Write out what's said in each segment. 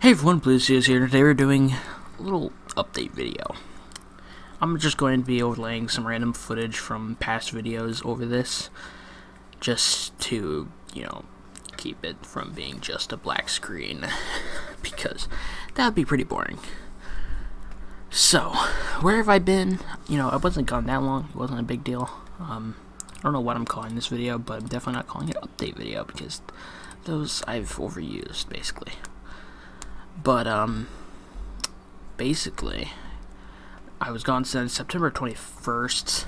Hey everyone, BlueWoodStudios here. Today we're doing a little update video. I'm just going to be overlaying some random footage from past videos over this, just to, keep it from being just a black screen, because that would be pretty boring. So, where have I been? I wasn't gone that long. It wasn't a big deal. I don't know what I'm calling this video, but I'm definitely not calling it update video, because those I've overused, basically. But, basically, I was gone since September 21st,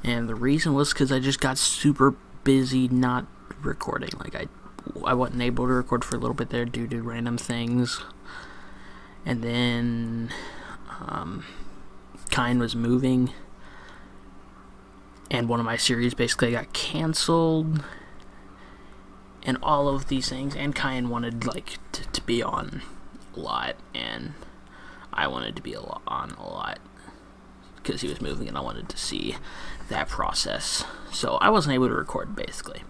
and the reason was because I just got super busy not recording. Like, I wasn't able to record for a little bit there due to random things, and then, Kian was moving, and one of my series basically got canceled, and all of these things, and Kian wanted, to be on a lot, and I wanted to be on a lot because he was moving and I wanted to see that process, so I wasn't able to record, basically.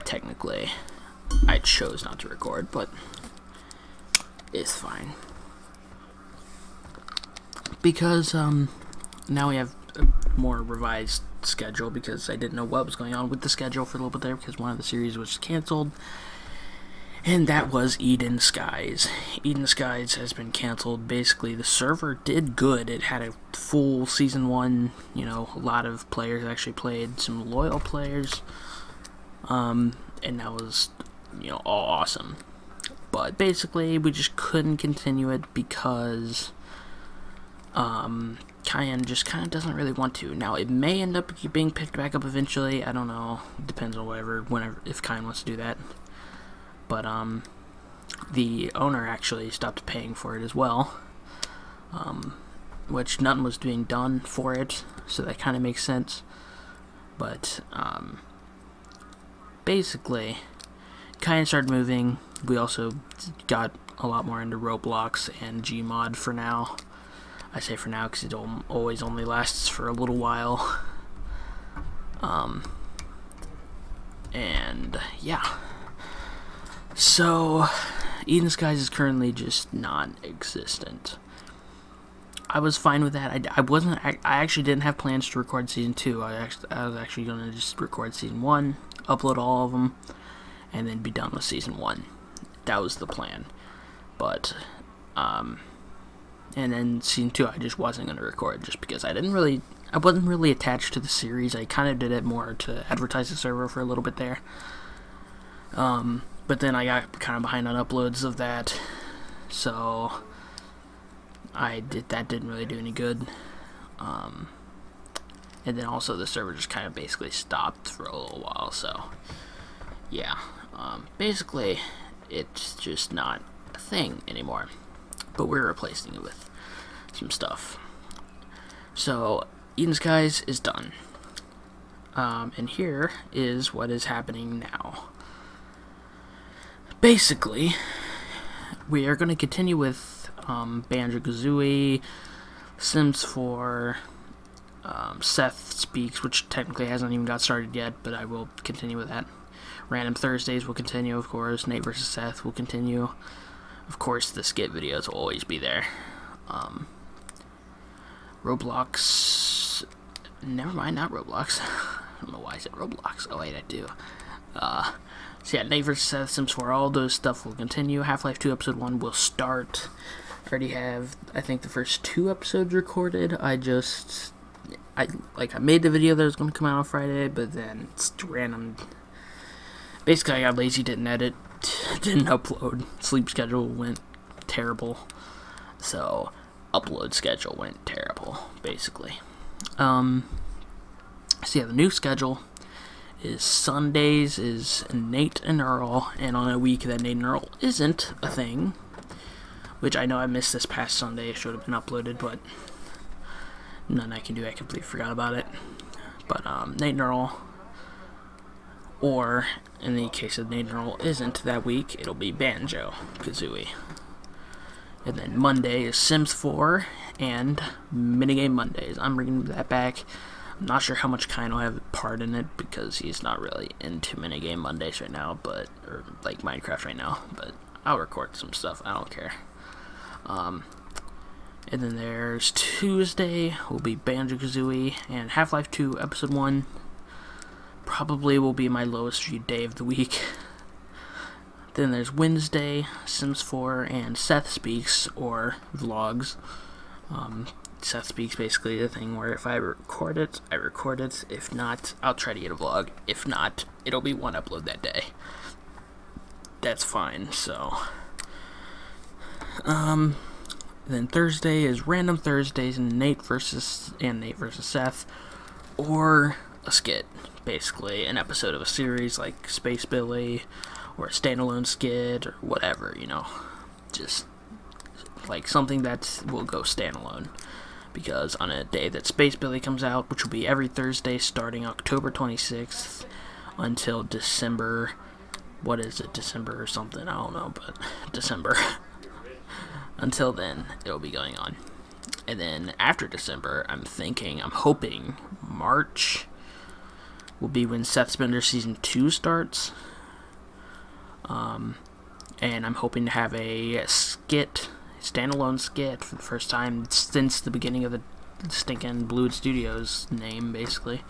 Technically I chose not to record, but it's fine because now we have a more revised schedule, because I didn't know what was going on with the schedule for a little bit there, because one of the series was canceled, and that was Edenskys. Edenskys has been canceled. Basically, the server did good. It had a full Season 1, a lot of players actually played, some loyal players, and that was, all awesome. But basically, we just couldn't continue it because, Kian just kind of doesn't really want to. Now, it may end up being picked back up eventually. I don't know. It depends on whenever, if Kian wants to do that. But, the owner actually stopped paying for it as well, which nothing was being done for it, so that kind of makes sense. But, basically, Kian started moving. We also got a lot more into Roblox and Gmod for now. I say for now because it always only lasts for a little while. And, yeah. So, Edenskys is currently just non-existent. I was fine with that. I actually didn't have plans to record Season 2. I was actually going to just record Season 1, upload all of them, and then be done with Season 1. That was the plan. But, and then Season 2 I just wasn't going to record, just because I wasn't really attached to the series. I kind of did it more to advertise the server for a little bit there. But then I got kind of behind on uploads of that, so that didn't really do any good. And then also the server just kind of basically stopped for a little while, so yeah. Basically, it's just not a thing anymore, but we're replacing it with some stuff. So, Edenskys is done. And here is what is happening now. Basically, we are going to continue with Banjo-Kazooie, Sims 4, Seth Speaks, which technically hasn't even got started yet, but I will continue with that. Random Thursdays will continue, of course. Nate vs. Seth will continue. Of course, the Skit videos will always be there. Roblox... Never mind, not Roblox. I don't know why I said Roblox. Oh, wait, I do. So yeah, Nate vs. Seth, Sims 4, all those stuff will continue. Half-Life 2 Episode 1 will start. I already have, I think, the first 2 episodes recorded. I made the video that was going to come out on Friday, but then it's random. Basically, I got lazy, didn't edit, didn't upload. Sleep schedule went terrible. So, upload schedule went terrible, basically. So yeah, the new schedule is Sundays is Nate and Earl, and on a week that Nate and Earl isn't a thing, which I know I missed this past Sunday, it should have been uploaded, but nothing I can do, I completely forgot about it. But Nate and Earl, or in the case of Nate and Earl isn't that week, it'll be Banjo-Kazooie. And then Monday is Sims 4 and Minigame Mondays. I'm bringing that back. I'm not sure how much Kian will have a part in it, because he's not really into Minigame Mondays right now, or like Minecraft right now, but I'll record some stuff. I don't care. And then there's Tuesday will be Banjo-Kazooie, and Half-Life 2 Episode 1 probably will be my lowest viewed day of the week. Then there's Wednesday, Sims 4, and Seth Speaks, or Vlogs. Seth Speaks, basically the thing where if I record it, I record it. If not, I'll try to get a vlog. If not, it'll be one upload that day. That's fine, so... Then Thursday is Random Thursdays, and Nate versus Seth, or a skit, basically an episode of a series like Space Billy, or a standalone skit, or whatever, you know, just like something that will go standalone. Because on a day that Space Billy comes out, which will be every Thursday starting October 26th until December, what is it, December or something, I don't know, but December. Until then, it'll be going on. And then after December, I'm hoping March will be when Seth Spender Season 2 starts. And I'm hoping to have a skit, standalone skit, for the first time since the beginning of the stinking BlueWoodStudios name, basically.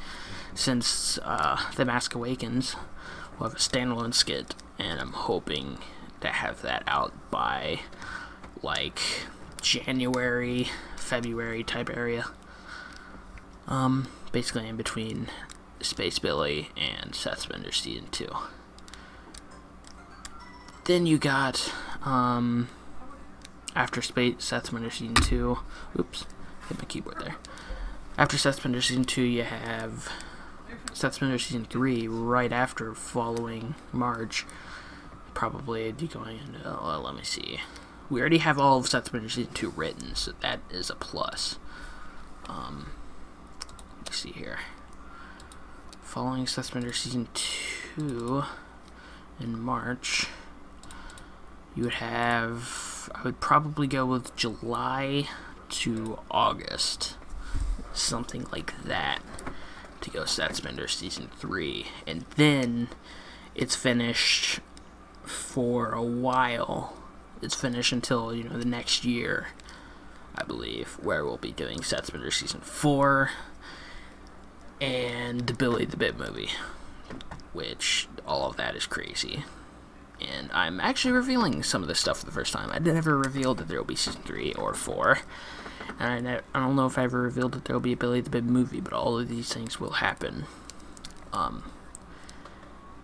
Since The Mask Awakens, we'll have a standalone skit, and I'm hoping to have that out by... like January, February type area. Basically in between Space Billy and Seth Spender Season 2. Then you got, after Seth Spender Season 2, oops, hit my keyboard there. After Seth Spender Season 2, you have Seth Spender Season 3 right after, following March. Probably going into, let me see. We already have all of Seth Spender Season 2 written, so that is a plus. Let's see here. Following Seth Spender Season 2 in March, you would have... I would probably go with July to August. Something like that. To go Seth Spender Season 3. And then it's finished for a while. It's finished until, you know, the next year, I believe, where we'll be doing Seth Spender Season 4 and the Billy the Bit movie, which all of that is crazy. And I'm actually revealing some of this stuff for the first time. I never revealed that there will be Season 3 or 4, and I don't know if I ever revealed that there will be a Billy the Bit movie, but all of these things will happen. And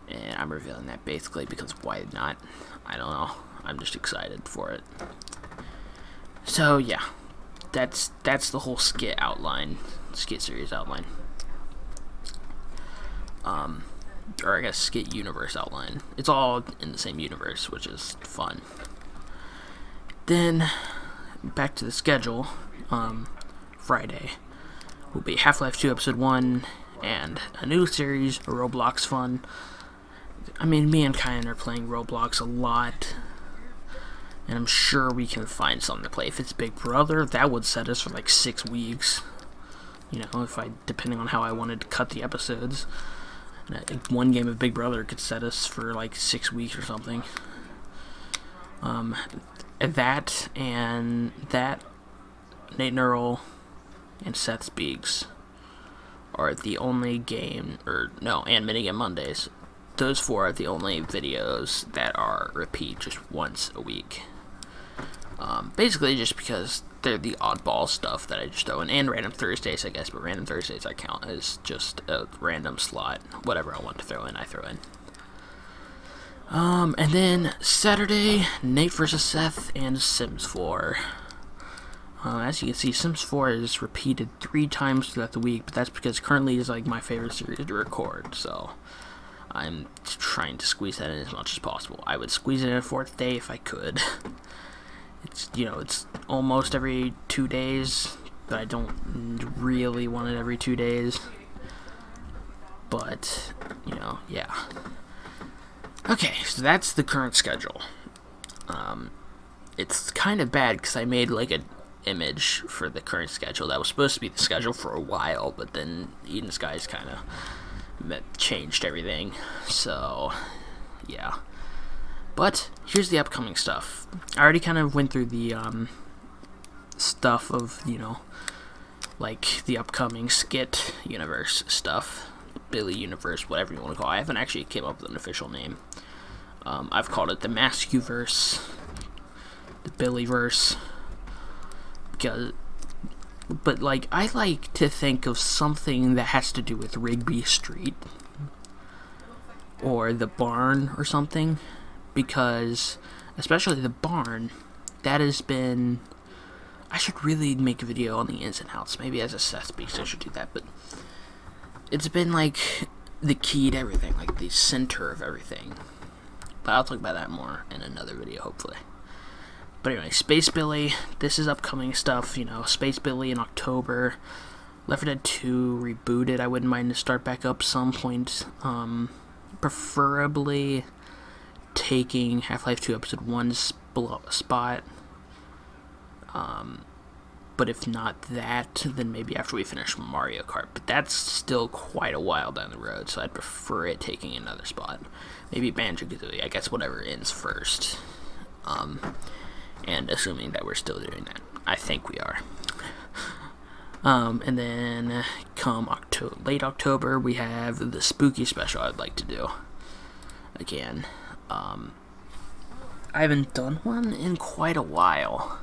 I'm revealing that basically because why not? I don't know. I'm just excited for it. So yeah, that's the whole skit series outline. Or I guess skit universe outline. It's all in the same universe, which is fun. Then back to the schedule. Friday will be Half-Life 2 Episode 1 and a new series, Roblox Fun. I mean, me and Kian are playing Roblox a lot, and I'm sure we can find something to play. If it's Big Brother, that would set us for like 6 weeks. You know, depending on how I wanted to cut the episodes. And I think one game of Big Brother could set us for like 6 weeks or something. That, Nate and Earl, and Seth Speaks are the only game, and Minigame Mondays. Those 4 are the only videos that are repeat just once a week. Basically just because they're the oddball stuff that I just throw in, and Random Thursdays, I guess, but Random Thursdays I count as just a random slot. Whatever I want to throw in, I throw in. And then Saturday, Nate vs. Seth and Sims 4. As you can see, Sims 4 is repeated 3 times throughout the week, but that's because currently it's like my favorite series to record, so I'm trying to squeeze that in as much as possible. I would squeeze it in a 4th day if I could. It's, you know, it's almost every 2 days, but I don't really want it every 2 days. But, you know, yeah. Okay, so that's the current schedule. It's kind of bad because I made like an image for the current schedule that was supposed to be the schedule for a while, but then edenskys kind of changed everything. So, yeah. But here's the upcoming stuff. I already kind of went through the stuff of, you know, like the upcoming Skit universe stuff, Billy universe, whatever you want to call it. I haven't actually came up with an official name. I've called it the Maskuverse, the Billyverse, because, but like, I like to think of something that has to do with Rigby Street or the barn or something, because especially the barn, that has been, I should really make a video on the ins and outs. Maybe as a Seth Speaks I should do that, but it's been like the key to everything, like the center of everything. But I'll talk about that more in another video, hopefully. But anyway, Space Billy, this is upcoming stuff, you know, Space Billy in October. Left 4 Dead 2 rebooted, I wouldn't mind to start back up some point. Preferably taking Half-Life 2 Episode 1 spot. But if not that, then maybe after we finish Mario Kart. But that's still quite a while down the road, so I'd prefer it taking another spot. Maybe Banjo-Kazooie, I guess whatever ends first. And assuming that we're still doing that. I think we are. And then come late October, we have the spooky special I'd like to do. Again, I haven't done one in quite a while.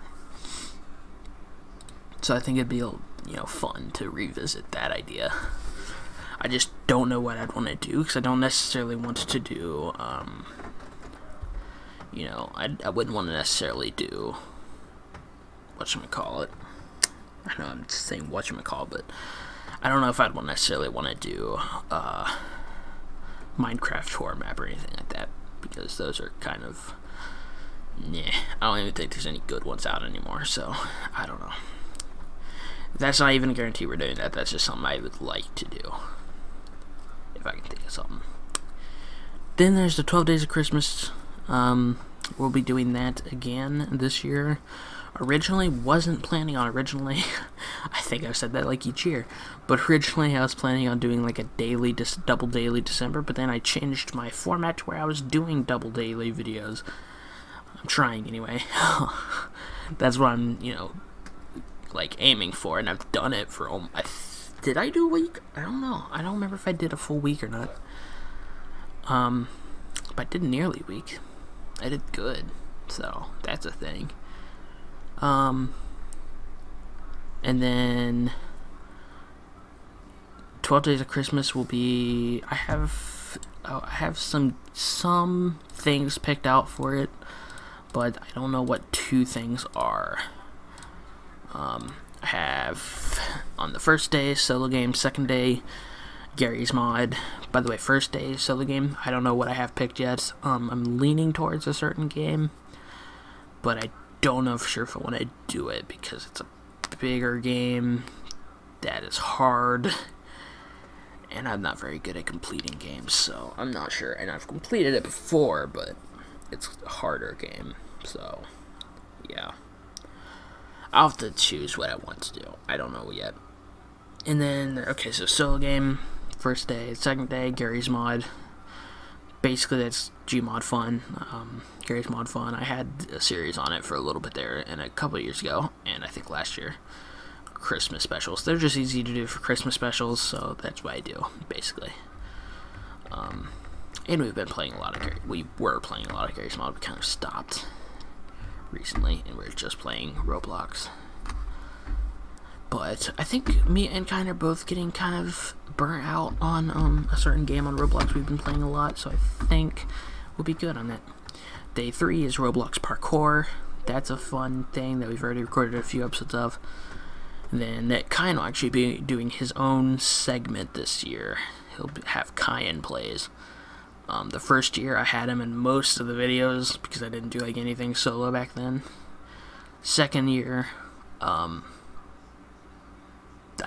So I think it'd be, you know, fun to revisit that idea. I just don't know what I'd want to do, because I don't necessarily want to do, you know, I wouldn't want to necessarily do, whatchamacallit. I know I'm saying whatchamacallit, but I don't know if I'd necessarily want to do, Minecraft horror map or anything like that, because those are kind of, I don't even think there's any good ones out anymore, so I don't know. That's not even a guarantee we're doing that. That's just something I would like to do, if I can think of something. Then there's the 12 Days of Christmas. We'll be doing that again this year. Originally, wasn't planning on I think I've said that like each year, but originally I was planning on doing like a double daily December, but then I changed my format to where I was doing double daily videos. I'm trying anyway. That's what I'm, you know, like aiming for, and I've done it for did I do a week? I don't know. I don't remember if I did a full week or not. But I did nearly a week. I did good, so that's a thing. And then 12 Days of Christmas will be, I have some things picked out for it, but I don't know what 2 things are. I have, on the first day, solo game, second day, Gary's mod. By the way, first day, solo game, I don't know what I have picked yet. I'm leaning towards a certain game, but I don't know for sure if I want to do it, because it's a bigger game that is hard, and I'm not very good at completing games, so I'm not sure. And I've completed it before, but it's a harder game, so yeah. I'll have to choose what I want to do. I don't know yet. And then, okay, so solo game, first day. Second day, Gary's mod. Basically, that's Gmod Fun. Gary's Mod Fun. I had a series on it for a little bit there, and a couple of years ago, and I think last year. Christmas specials. They're just easy to do for Christmas specials, so that's what I do, basically. And we've been playing a lot of we were playing a lot of Gary's Mod. We kind of stopped recently, and we're just playing Roblox. But I think me and Kian are both getting kind of burnt out on a certain game on Roblox we've been playing a lot, so I think we'll be good on that. Day 3 is Roblox Parkour. That's a fun thing that we've already recorded a few episodes of. And then Kian will actually be doing his own segment this year. He'll have Kian Plays. The first year I had him in most of the videos because I didn't do like anything solo back then. Second year, I've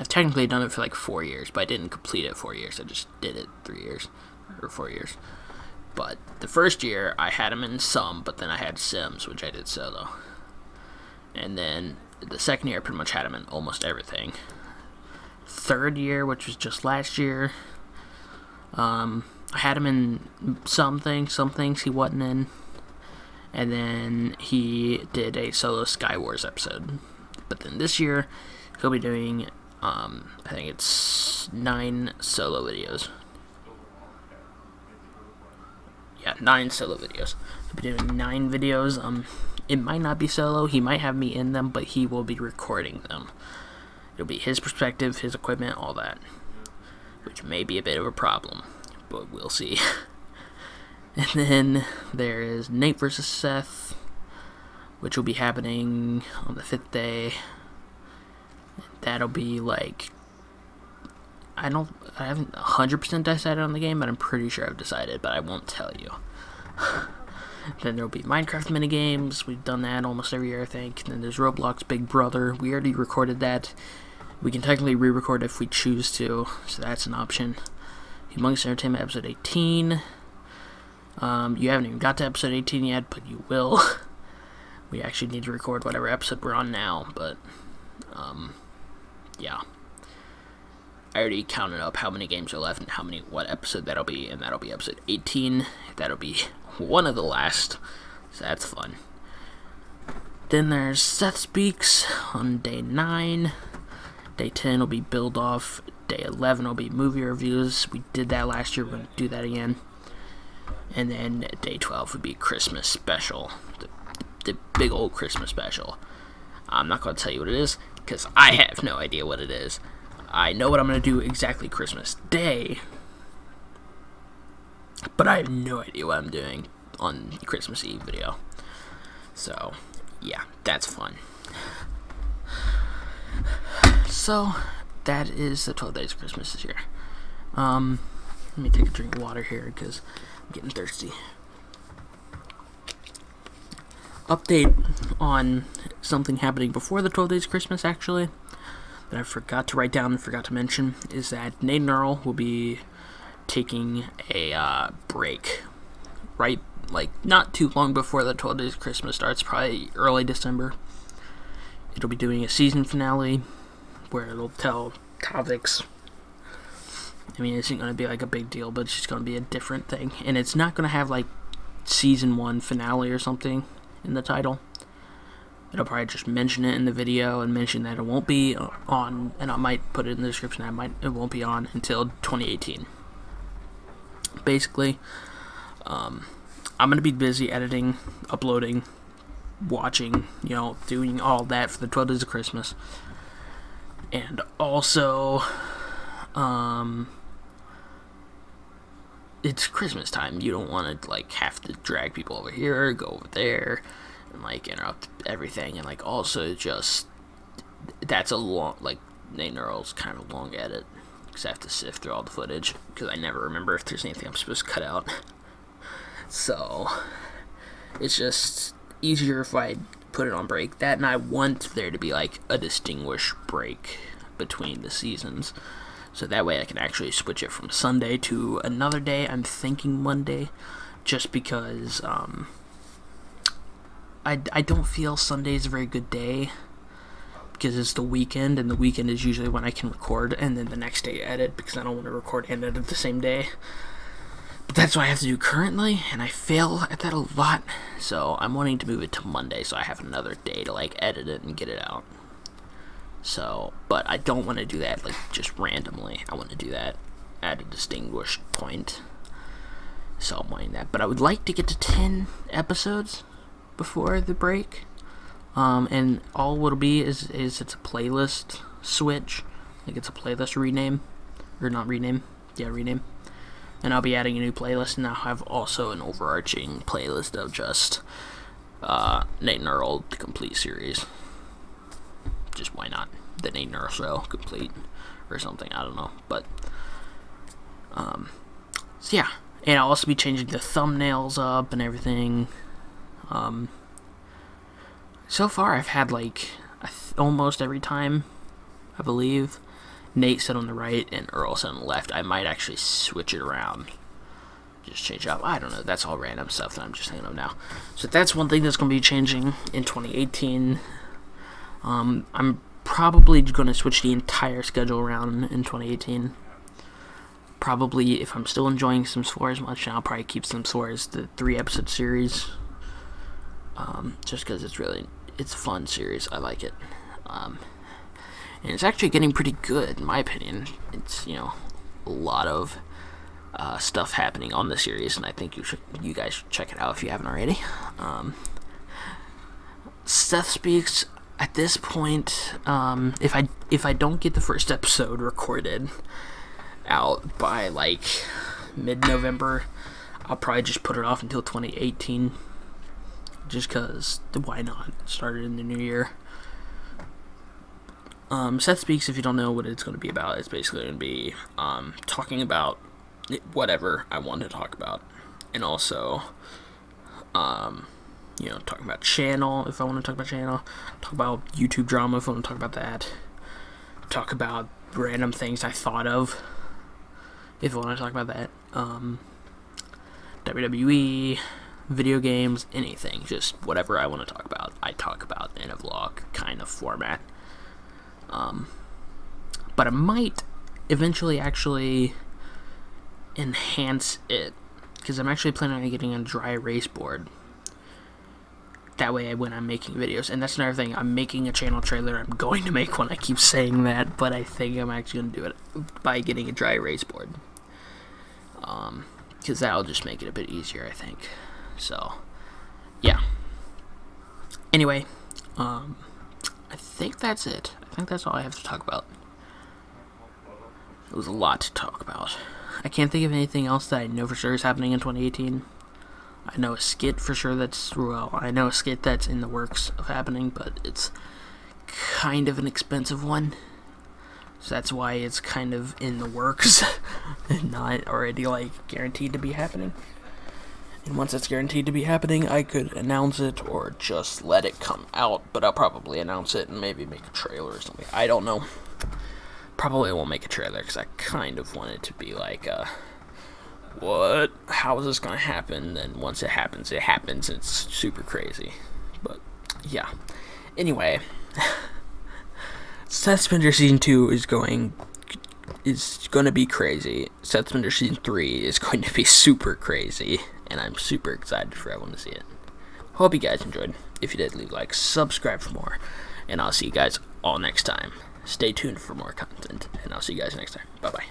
technically done it for like 4 years, but I didn't complete it 4 years. I just did it 3 years or 4 years. But the first year I had him in some, but then I had Sims, which I did solo. And then the second year I pretty much had him in almost everything. Third year, which was just last year, I had him in some things he wasn't in. and then he did a solo Sky Wars episode. But then this year, he'll be doing, I think it's 9 solo videos. Yeah, 9 solo videos. He'll be doing 9 videos. It might not be solo. He might have me in them, but he will be recording them. It'll be his perspective, his equipment, all that. Which may be a bit of a problem, but we'll see. And then there is Nate versus Seth, which will be happening on the 5th day. That'll be like, I haven't 100% decided on the game, but I'm pretty sure I've decided, but I won't tell you. Then there'll be Minecraft minigames. We've done that almost every year, I think. And then there's Roblox Big Brother. We already recorded that. We can technically re-record if we choose to, so that's an option. Humongous Entertainment episode 18. You haven't even got to episode 18 yet, but you will. We actually need to record whatever episode we're on now, but yeah. I already counted up how many games are left and what episode that'll be, and that'll be episode 18. That'll be one of the last, so that's fun. Then there's Seth Speaks on day 9. Day 10 will be Build Off. Day 11 will be movie reviews. We did that last year. We're going to do that again. And then day 12 would be Christmas special. The big old Christmas special. I'm not going to tell you what it is, because I have no idea what it is. I know what I'm going to do exactly Christmas Day, but I have no idea what I'm doing on Christmas Eve video. So, yeah, that's fun. So, that is the 12 days of Christmas this year. Let me take a drink of water here, because I'm getting thirsty. Update on something happening before the 12 days of Christmas, actually, that I forgot to write down and forgot to mention, is that Nate and Earl will be taking a break, right, like, not too long before the 12 days of Christmas starts, probably early December. It'll be doing a season finale, where it'll tell topics. I mean, it isn't going to be like a big deal, but it's just going to be a different thing. And it's not going to have like season 1 finale or something in the title. It'll probably just mention it in the video and mention that it won't be on, and I might put it in the description that it won't be on until 2018. Basically, I'm going to be busy editing, uploading, watching, you know, doing all that for the 12 days of Christmas. And also, it's Christmas time. You don't want to, like, have to drag people over here, go over there, and, like, interrupt everything. And, like, also just, that's a long, like, Nate and Earl's kind of a long edit, because I have to sift through all the footage, because I never remember if there's anything I'm supposed to cut out. So, it's just easier if I put it on break. That, and I want there to be like a distinguished break between the seasons, so that way I can actually switch it from Sunday to another day. I'm thinking Monday, just because I don't feel Sunday is a very good day, because it's the weekend, and the weekend is usually when I can record, and then the next day edit, because I don't want to record and edit the same day. But that's what I have to do currently, and I fail at that a lot, so I'm wanting to move it to Monday, so I have another day to, like, edit it and get it out. So, but I don't want to do that, like, just randomly. I want to do that at a distinguished point. So I'm wanting that. But I would like to get to 10 episodes before the break. And all it'll be is it's a playlist switch. Like, it's a playlist rename. Or not rename. Yeah, rename. And I'll be adding a new playlist, and I'll have also an overarching playlist of just Nate and Earl, the complete series. Just why not? The Nate and Earl show complete, or something, I don't know. But, so yeah. And I'll also be changing the thumbnails up and everything. So far I've had, like, almost every time, I believe, Nate said on the right and Earl said on the left. I might actually switch it around. Just change it up. I don't know. That's all random stuff that I'm just thinking of now. So that's one thing that's going to be changing in 2018. I'm probably going to switch the entire schedule around in 2018. Probably, if I'm still enjoying Sims 4 as much, I'll probably keep Sims 4 as the 3-episode series. just because it's a fun series. I like it. And it's actually getting pretty good, in my opinion. It's, you know, a lot of stuff happening on the series, and I think you guys should check it out if you haven't already. Seth Speaks, at this point, if I don't get the first episode recorded out by like mid-November, I'll probably just put it off until 2018, just because why not? Start it in the new year. Seth Speaks, if you don't know what it's going to be about, it's basically going to be talking about whatever I want to talk about, and also you know, talking about channel if I want to talk about channel, talk about YouTube drama if I want to talk about that, talk about random things I thought of if I want to talk about that, WWE, video games, anything, just whatever I want to talk about, I talk about in a vlog kind of format. But I might eventually actually enhance it, because I'm actually planning on getting a dry erase board. That way, when I'm making videos, and that's another thing, I'm making a channel trailer. I'm going to make one. I keep saying that, but I think I'm actually going to do it by getting a dry erase board. Because that'll just make it a bit easier, I think. So, yeah. Anyway, I think that's it. I think that's all I have to talk about. It was a lot to talk about. I can't think of anything else that I know for sure is happening in 2018. I know a skit for sure I know a skit that's in the works of happening, but it's kind of an expensive one. So that's why it's kind of in the works and not already, like, guaranteed to be happening. And once it's guaranteed to be happening, I could announce it or just let it come out, but I'll probably announce it and maybe make a trailer or something. I don't know. Probably won't make a trailer because I kind of want it to be like, what? How is this gonna happen? And once it happens, it's super crazy. But, yeah. Anyway, Seth Spender Season 2 is going to be crazy. Seth Spender Season 3 is going to be super crazy, and I'm super excited for everyone to see it. Hope you guys enjoyed. If you did, leave a like, subscribe for more, and I'll see you guys all next time. Stay tuned for more content, and I'll see you guys next time. Bye-bye.